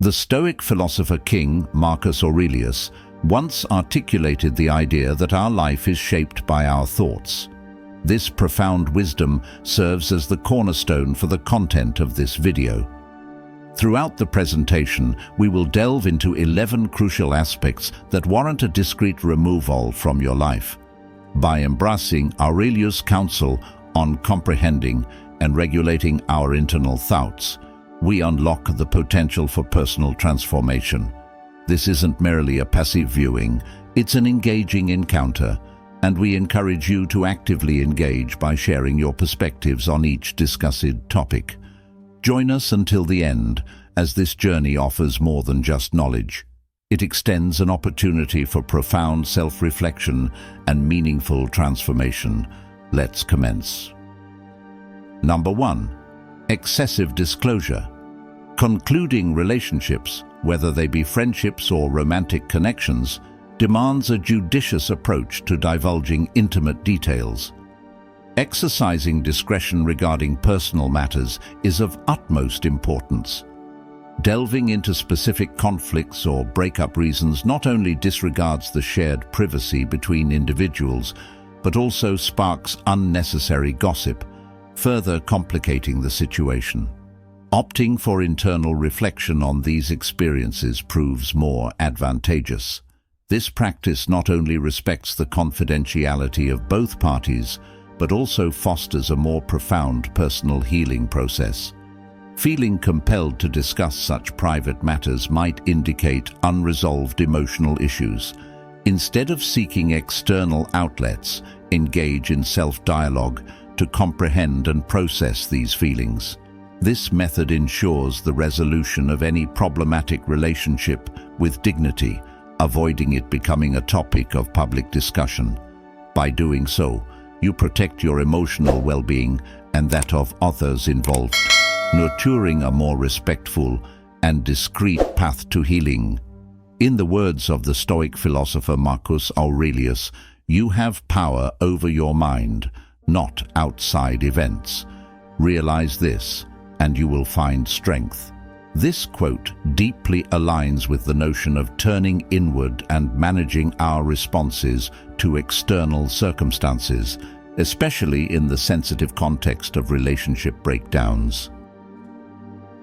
The Stoic philosopher King Marcus Aurelius once articulated the idea that our life is shaped by our thoughts. This profound wisdom serves as the cornerstone for the content of this video. Throughout the presentation, we will delve into 11 crucial aspects that warrant a discreet removal from your life. By embracing Aurelius' counsel on comprehending and regulating our internal thoughts, we unlock the potential for personal transformation. This isn't merely a passive viewing, it's an engaging encounter, and we encourage you to actively engage by sharing your perspectives on each discussed topic. Join us until the end, as this journey offers more than just knowledge. It extends an opportunity for profound self-reflection and meaningful transformation. Let's commence. Number 1. Excessive disclosure. Concluding relationships, whether they be friendships or romantic connections, demands a judicious approach to divulging intimate details. Exercising discretion regarding personal matters is of utmost importance. Delving into specific conflicts or breakup reasons not only disregards the shared privacy between individuals, but also sparks unnecessary gossip, further complicating the situation. Opting for internal reflection on these experiences proves more advantageous. This practice not only respects the confidentiality of both parties, but also fosters a more profound personal healing process. Feeling compelled to discuss such private matters might indicate unresolved emotional issues. Instead of seeking external outlets, engage in self-dialogue to comprehend and process these feelings. This method ensures the resolution of any problematic relationship with dignity, avoiding it becoming a topic of public discussion. By doing so, you protect your emotional well-being and that of others involved, nurturing a more respectful and discreet path to healing. In the words of the Stoic philosopher Marcus Aurelius, you have power over your mind, not outside events. Realize this, and you will find strength. This quote deeply aligns with the notion of turning inward and managing our responses to external circumstances, especially in the sensitive context of relationship breakdowns.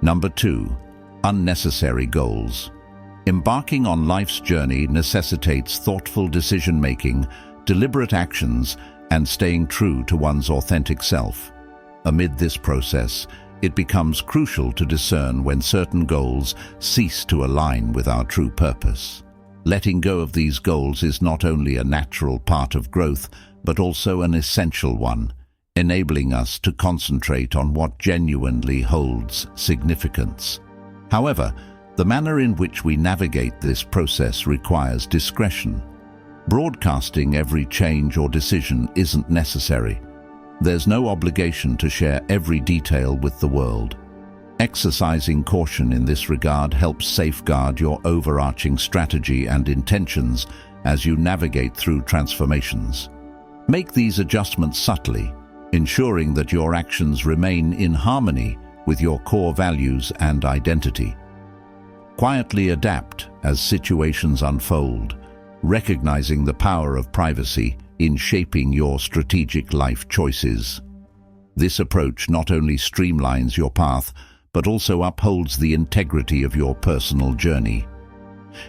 Number 2. Unnecessary goals. Embarking on life's journey necessitates thoughtful decision-making, deliberate actions, and staying true to one's authentic self. Amid this process, it becomes crucial to discern when certain goals cease to align with our true purpose. Letting go of these goals is not only a natural part of growth, but also an essential one, enabling us to concentrate on what genuinely holds significance. However, the manner in which we navigate this process requires discretion. Broadcasting every change or decision isn't necessary. There's no obligation to share every detail with the world. Exercising caution in this regard helps safeguard your overarching strategy and intentions as you navigate through transformations. Make these adjustments subtly, ensuring that your actions remain in harmony with your core values and identity. Quietly adapt as situations unfold, recognizing the power of privacy in shaping your strategic life choices. This approach not only streamlines your path, but also upholds the integrity of your personal journey.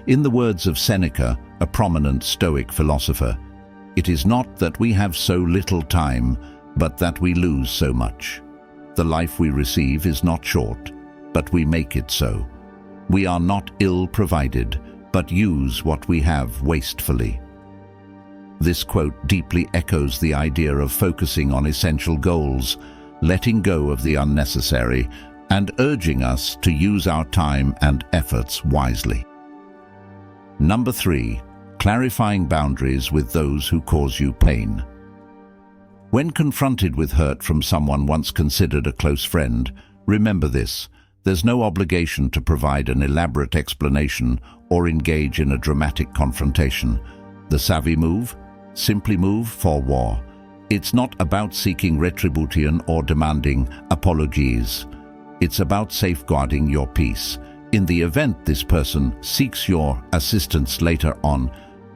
In the words of Seneca, a prominent Stoic philosopher, "It is not that we have so little time, but that we lose so much. The life we receive is not short, but we make it so. We are not ill-provided, but use what we have wastefully." This quote deeply echoes the idea of focusing on essential goals, letting go of the unnecessary, and urging us to use our time and efforts wisely. Number 3. Clarifying boundaries with those who cause you pain. When confronted with hurt from someone once considered a close friend, remember this: there's no obligation to provide an elaborate explanation or engage in a dramatic confrontation. The savvy move? Simply move forward. It's not about seeking retribution or demanding apologies. It's about safeguarding your peace, In the event this person seeks your assistance later on,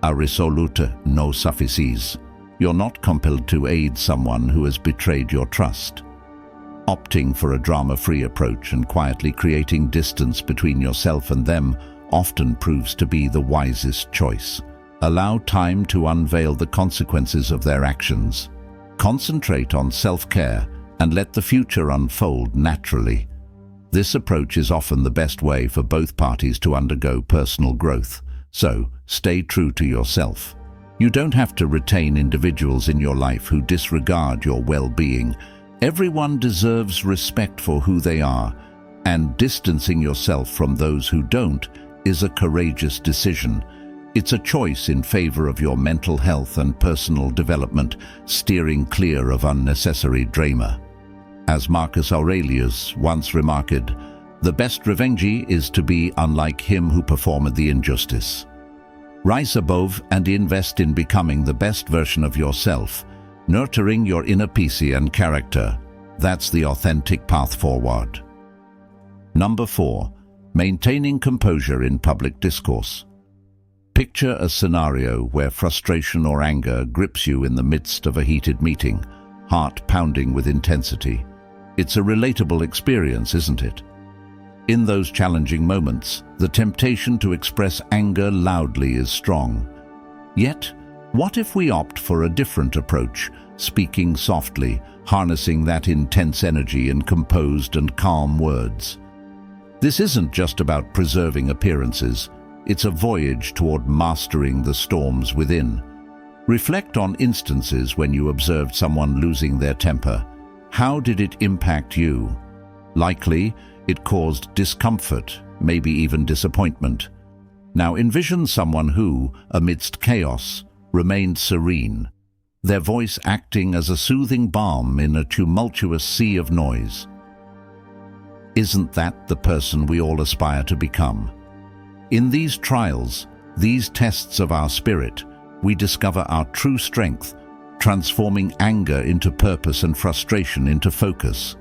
a risolute no suffices. You're not compelled to aid someone who has betrayed your trust. Opting for a drama-free approach and quietly creating distance between yourself and them often proves to be the wisest choice. Allow time to unveil the consequences of their actions. Concentrate on self-care and let the future unfold naturally. This approach is often the best way for both parties to undergo personal growth, so stay true to yourself. You don't have to retain individuals in your life who disregard your well-being. Everyone deserves respect for who they are, and distancing yourself from those who don't is a courageous decision. It's a choice in favor of your mental health and personal development, steering clear of unnecessary drama. As Marcus Aurelius once remarked, "The best revenge is to be unlike him who performed the injustice." Rise above and invest in becoming the best version of yourself, nurturing your inner peace and character. That's the authentic path forward. Number 4. Maintaining composure in public discourse. Picture a scenario where frustration or anger grips you in the midst of a heated meeting, heart pounding with intensity. It's a relatable experience, isn't it? In those challenging moments, the temptation to express anger loudly is strong. Yet, what if we opt for a different approach, speaking softly, harnessing that intense energy in composed and calm words? This isn't just about preserving appearances, it's a voyage toward mastering the storms within. Reflect on instances when you observed someone losing their temper. How did it impact you? Likely, it caused discomfort, maybe even disappointment. Now envision someone who, amidst chaos, remained serene, their voice acting as a soothing balm in a tumultuous sea of noise. Isn't that the person we all aspire to become? In these trials, these tests of our spirit, we discover our true strength, transforming anger into purpose and frustration into focus.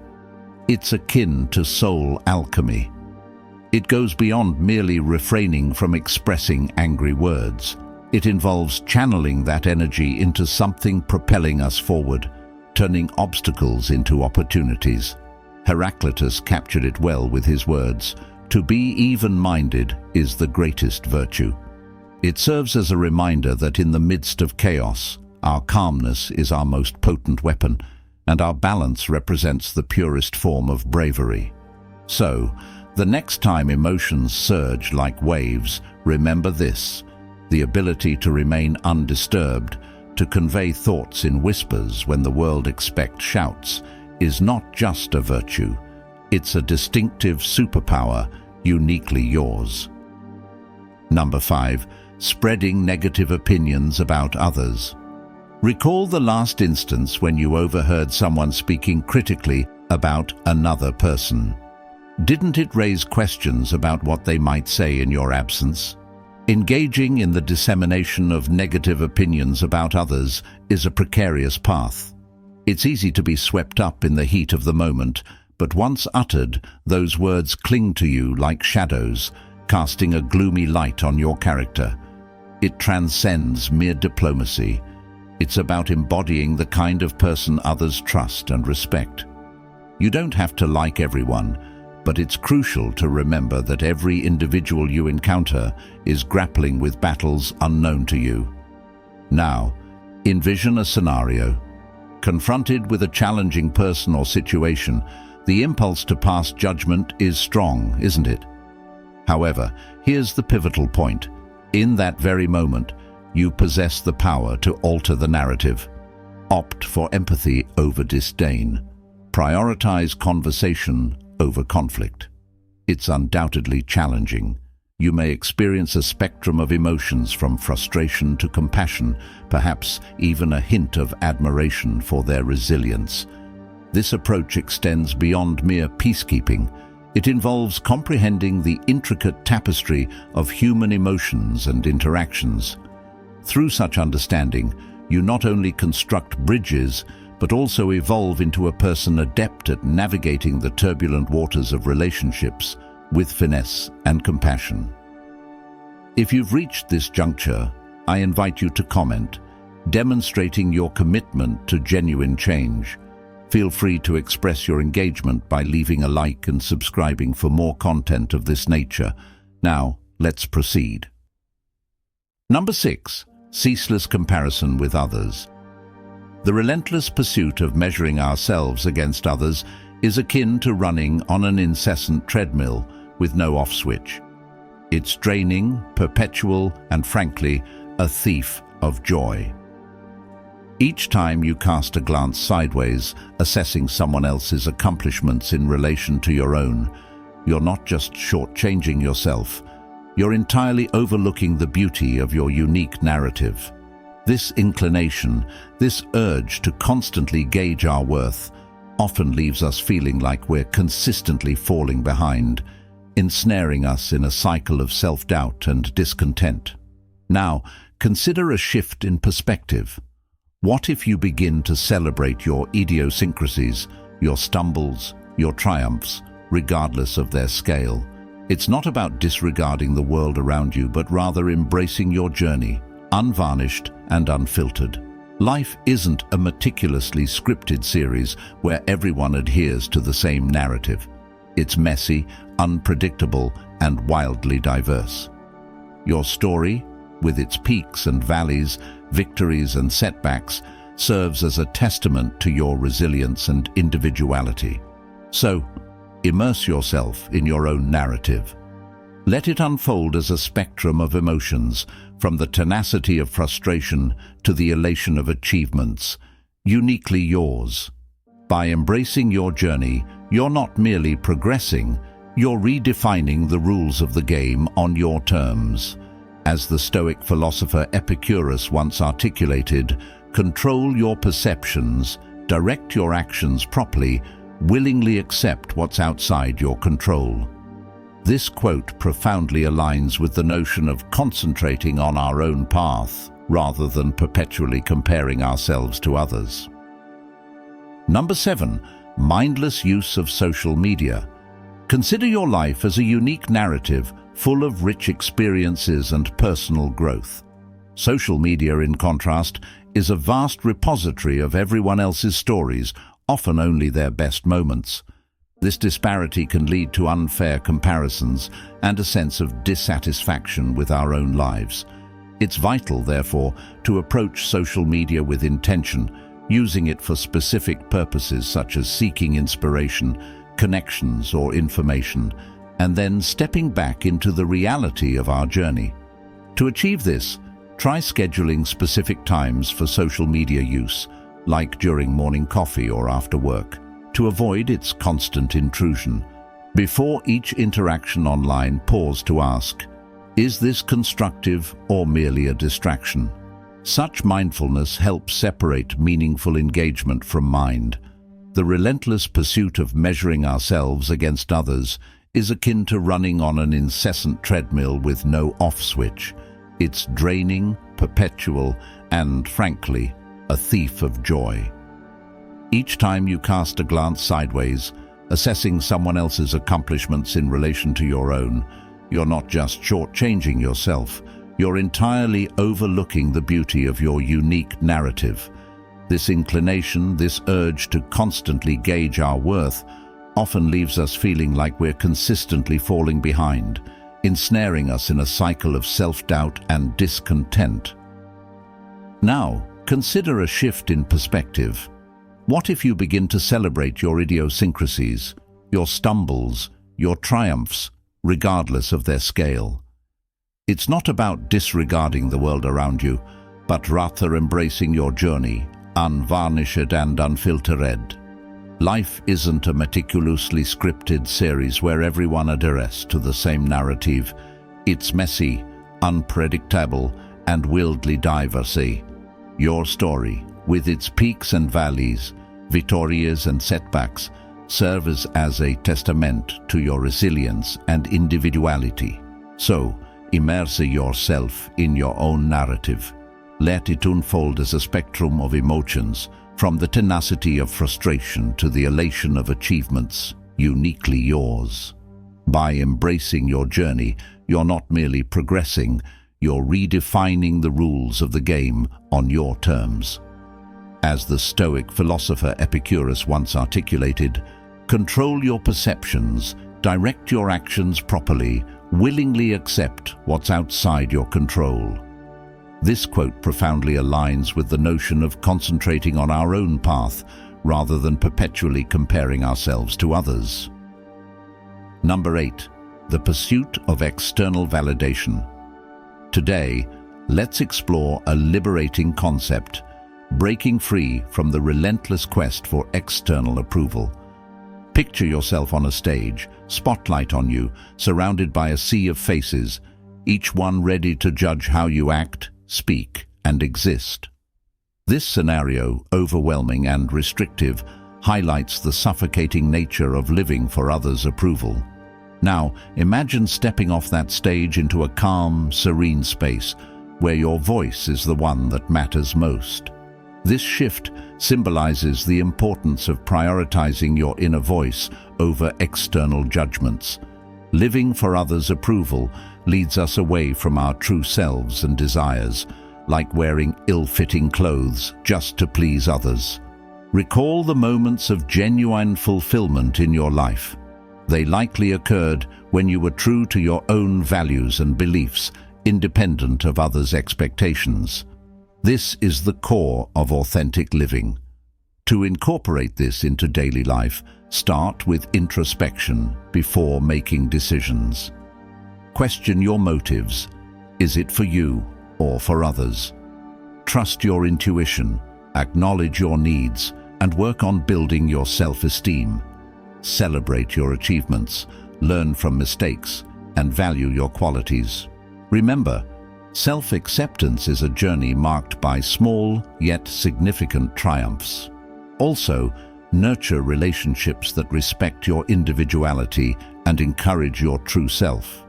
It's akin to soul alchemy. It goes beyond merely refraining from expressing angry words. It involves channeling that energy into something propelling us forward, turning obstacles into opportunities. Heraclitus captured it well with his words, "To be even-minded is the greatest virtue." It serves as a reminder that in the midst of chaos, our calmness is our most potent weapon, and our balance represents the purest form of bravery. So, the next time emotions surge like waves, remember this: the ability to remain undisturbed, to convey thoughts in whispers when the world expects shouts, is not just a virtue. It's a distinctive superpower, uniquely yours. Number 5. Spreading negative opinions about others. Recall the last instance when you overheard someone speaking critically about another person. Didn't it raise questions about what they might say in your absence? Engaging in the dissemination of negative opinions about others is a precarious path. It's easy to be swept up in the heat of the moment, but once uttered, those words cling to you like shadows, casting a gloomy light on your character. It transcends mere diplomacy. It's about embodying the kind of person others trust and respect. You don't have to like everyone, but it's crucial to remember that every individual you encounter is grappling with battles unknown to you. Now, envision a scenario. Confronted with a challenging person or situation, the impulse to pass judgment is strong, isn't it? However, here's the pivotal point. In that very moment, you possess the power to alter the narrative. Opt for empathy over disdain. Prioritize conversation over conflict. It's undoubtedly challenging. You may experience a spectrum of emotions from frustration to compassion, perhaps even a hint of admiration for their resilience. This approach extends beyond mere peacekeeping. It involves comprehending the intricate tapestry of human emotions and interactions. Through such understanding, you not only construct bridges, but also evolve into a person adept at navigating the turbulent waters of relationships, with finesse and compassion. If you've reached this juncture, I invite you to comment, demonstrating your commitment to genuine change. Feel free to express your engagement by leaving a like and subscribing for more content of this nature. Now, let's proceed. Number 6. Ceaseless comparison with others. The relentless pursuit of measuring ourselves against others is akin to running on an incessant treadmill with no off switch. It's draining, perpetual, and frankly, a thief of joy. Each time you cast a glance sideways, assessing someone else's accomplishments in relation to your own, you're not just shortchanging yourself, you're entirely overlooking the beauty of your unique narrative. This inclination, this urge to constantly gauge our worth, often leaves us feeling like we're consistently falling behind, ensnaring us in a cycle of self-doubt and discontent. Now, consider a shift in perspective. What if you begin to celebrate your idiosyncrasies, your stumbles, your triumphs, regardless of their scale? It's not about disregarding the world around you, but rather embracing your journey, unvarnished and unfiltered. Life isn't a meticulously scripted series where everyone adheres to the same narrative. It's messy, unpredictable, and wildly diverse. Your story, with its peaks and valleys, victories and setbacks, serves as a testament to your resilience and individuality. So, immerse yourself in your own narrative. Let it unfold as a spectrum of emotions, from the tenacity of frustration to the elation of achievements, uniquely yours. By embracing your journey, you're not merely progressing, you're redefining the rules of the game on your terms. As the Stoic philosopher Epicurus once articulated, control your perceptions, direct your actions properly, willingly accept what's outside your control. This quote profoundly aligns with the notion of concentrating on our own path, rather than perpetually comparing ourselves to others. Number 7. Mindless use of social media. Consider your life as a unique narrative full of rich experiences and personal growth. Social media, in contrast, is a vast repository of everyone else's stories, often only their best moments. This disparity can lead to unfair comparisons and a sense of dissatisfaction with our own lives. It's vital, therefore, to approach social media with intention, using it for specific purposes such as seeking inspiration, connections, or information, and then stepping back into the reality of our journey. To achieve this, try scheduling specific times for social media use, like during morning coffee or after work, to avoid its constant intrusion. Before each interaction online, pause to ask, is this constructive or merely a distraction? Such mindfulness helps separate meaningful engagement from mind. The relentless pursuit of measuring ourselves against others is akin to running on an incessant treadmill with no off switch. It's draining, perpetual, and, frankly, a thief of joy. Each time you cast a glance sideways, assessing someone else's accomplishments in relation to your own, you're not just shortchanging yourself, you're entirely overlooking the beauty of your unique narrative. This inclination, this urge to constantly gauge our worth, often leaves us feeling like we're consistently falling behind, ensnaring us in a cycle of self-doubt and discontent. Now, consider a shift in perspective. What if you begin to celebrate your idiosyncrasies, your stumbles, your triumphs, regardless of their scale? It's not about disregarding the world around you, but rather embracing your journey, unvarnished and unfiltered. Life isn't a meticulously scripted series where everyone adheres to the same narrative. It's messy, unpredictable, and wildly diverse. Your story, with its peaks and valleys, victories and setbacks, serves as a testament to your resilience and individuality. So, immerse yourself in your own narrative. Let it unfold as a spectrum of emotions, from the tenacity of frustration to the elation of achievements uniquely yours. By embracing your journey, you're not merely progressing, you're redefining the rules of the game on your terms. As the Stoic philosopher Epicurus once articulated, control your perceptions, direct your actions properly, willingly accept what's outside your control. This quote profoundly aligns with the notion of concentrating on our own path rather than perpetually comparing ourselves to others. Number 8. The pursuit of external validation. Today, let's explore a liberating concept, breaking free from the relentless quest for external approval. Picture yourself on a stage, spotlight on you, surrounded by a sea of faces, each one ready to judge how you act, speak, and exist. This scenario, overwhelming and restrictive, highlights the suffocating nature of living for others' approval. Now, imagine stepping off that stage into a calm, serene space where your voice is the one that matters most. This shift symbolizes the importance of prioritizing your inner voice over external judgments. Living for others' approval leads us away from our true selves and desires, like wearing ill-fitting clothes just to please others. Recall the moments of genuine fulfillment in your life. They likely occurred when you were true to your own values and beliefs, independent of others' expectations. This is the core of authentic living. To incorporate this into daily life, start with introspection before making decisions. Question your motives. Is it for you or for others? Trust your intuition, acknowledge your needs, and work on building your self-esteem. Celebrate your achievements, learn from mistakes, and value your qualities. Remember, self-acceptance is a journey marked by small yet significant triumphs. Also, nurture relationships that respect your individuality and encourage your true self.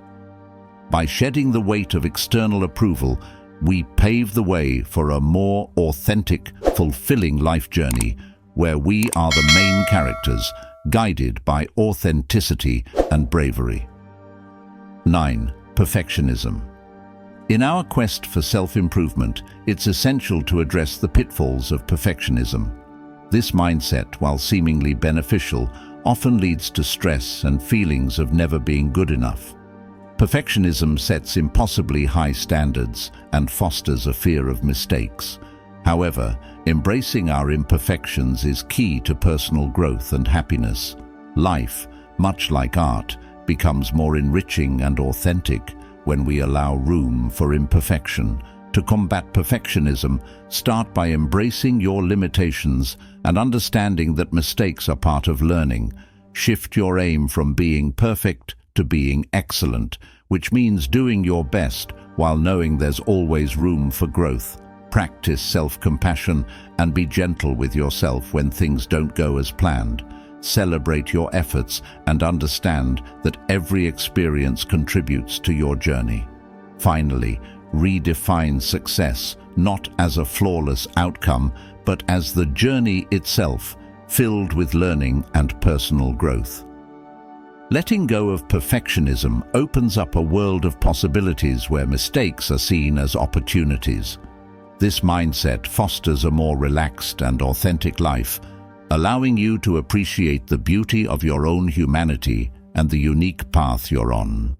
By shedding the weight of external approval, we pave the way for a more authentic, fulfilling life journey where we are the main characters, guided by authenticity and bravery. 9. Perfectionism. In our quest for self-improvement, it's essential to address the pitfalls of perfectionism. This mindset, while seemingly beneficial, often leads to stress and feelings of never being good enough. Perfectionism sets impossibly high standards and fosters a fear of mistakes. However, embracing our imperfections is key to personal growth and happiness. Life, much like art, becomes more enriching and authentic when we allow room for imperfection. To combat perfectionism, start by embracing your limitations and understanding that mistakes are part of learning. Shift your aim from being perfect to being excellent, which means doing your best while knowing there's always room for growth. Practice self-compassion and be gentle with yourself when things don't go as planned. Celebrate your efforts and understand that every experience contributes to your journey. Finally, redefine success not as a flawless outcome, but as the journey itself, filled with learning and personal growth. Letting go of perfectionism opens up a world of possibilities where mistakes are seen as opportunities. This mindset fosters a more relaxed and authentic life, allowing you to appreciate the beauty of your own humanity and the unique path you're on.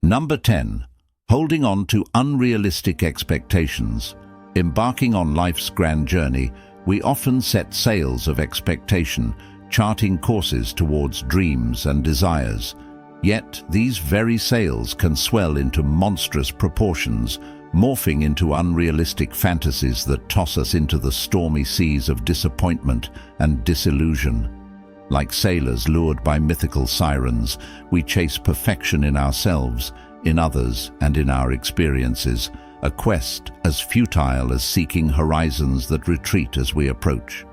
Number 10. Holding on to unrealistic expectations. Embarking on life's grand journey, we often set sails of expectation, charting courses towards dreams and desires. Yet, these very sails can swell into monstrous proportions, morphing into unrealistic fantasies that toss us into the stormy seas of disappointment and disillusion. Like sailors lured by mythical sirens, we chase perfection in ourselves, in others, and in our experiences, a quest as futile as seeking horizons that retreat as we approach.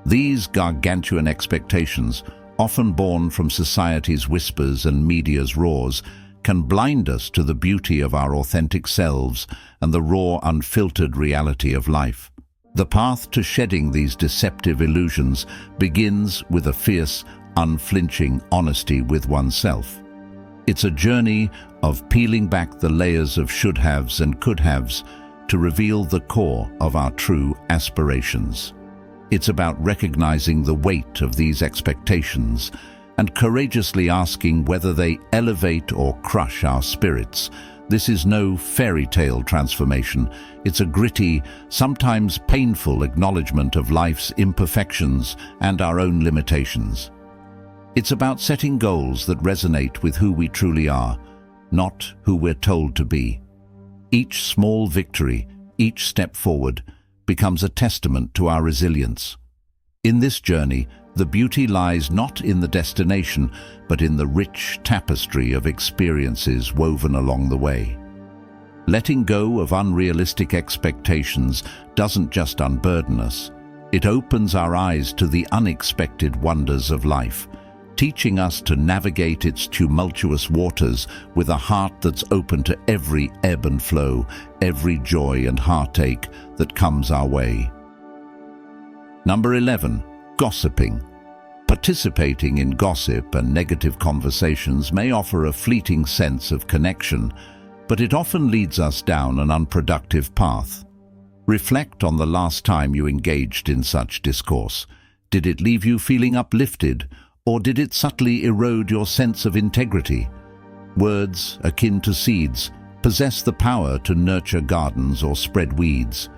These gargantuan expectations, often born from society's whispers and media's roars, can blind us to the beauty of our authentic selves and the raw, unfiltered reality of life. The path to shedding these deceptive illusions begins with a fierce, unflinching honesty with oneself. It's a journey of peeling back the layers of should-haves and could-haves to reveal the core of our true aspirations. It's about recognizing the weight of these expectations and courageously asking whether they elevate or crush our spirits. This is no fairy tale transformation. It's a gritty, sometimes painful acknowledgement of life's imperfections and our own limitations. It's about setting goals that resonate with who we truly are, not who we're told to be. Each small victory, each step forward, becomes a testament to our resilience. In this journey, the beauty lies not in the destination, but in the rich tapestry of experiences woven along the way. Letting go of unrealistic expectations doesn't just unburden us. It opens our eyes to the unexpected wonders of life, teaching us to navigate its tumultuous waters with a heart that's open to every ebb and flow, every joy and heartache that comes our way. Number 11. Gossiping. Participating in gossip and negative conversations may offer a fleeting sense of connection, but it often leads us down an unproductive path. Reflect on the last time you engaged in such discourse. Did it leave you feeling uplifted, or did it subtly erode your sense of integrity? Words, akin to seeds, possess the power to nurture gardens or spread weeds.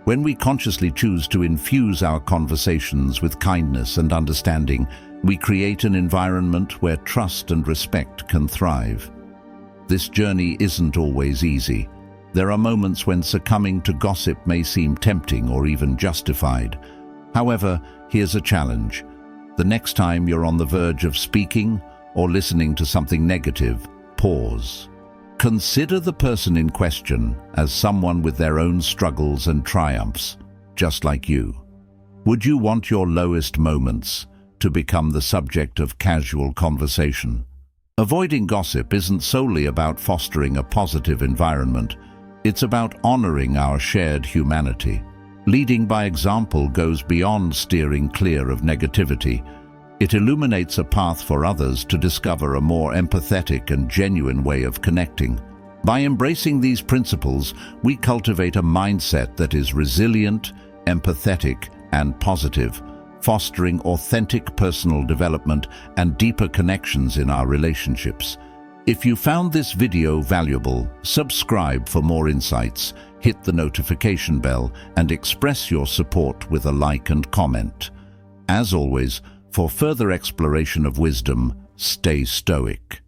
When we consciously choose to infuse our conversations with kindness and understanding, we create an environment where trust and respect can thrive. This journey isn't always easy. There are moments when succumbing to gossip may seem tempting or even justified. However, here's a challenge. The next time you're on the verge of speaking or listening to something negative, pause. Consider the person in question as someone with their own struggles and triumphs, just like you. Would you want your lowest moments to become the subject of casual conversation? Avoiding gossip isn't solely about fostering a positive environment. It's about honoring our shared humanity. Leading by example goes beyond steering clear of negativity. It illuminates a path for others to discover a more empathetic and genuine way of connecting. By embracing these principles, we cultivate a mindset that is resilient, empathetic, and positive, fostering authentic personal development and deeper connections in our relationships. If you found this video valuable, subscribe for more insights, hit the notification bell, and express your support with a like and comment. As always, for further exploration of wisdom, stay stoic.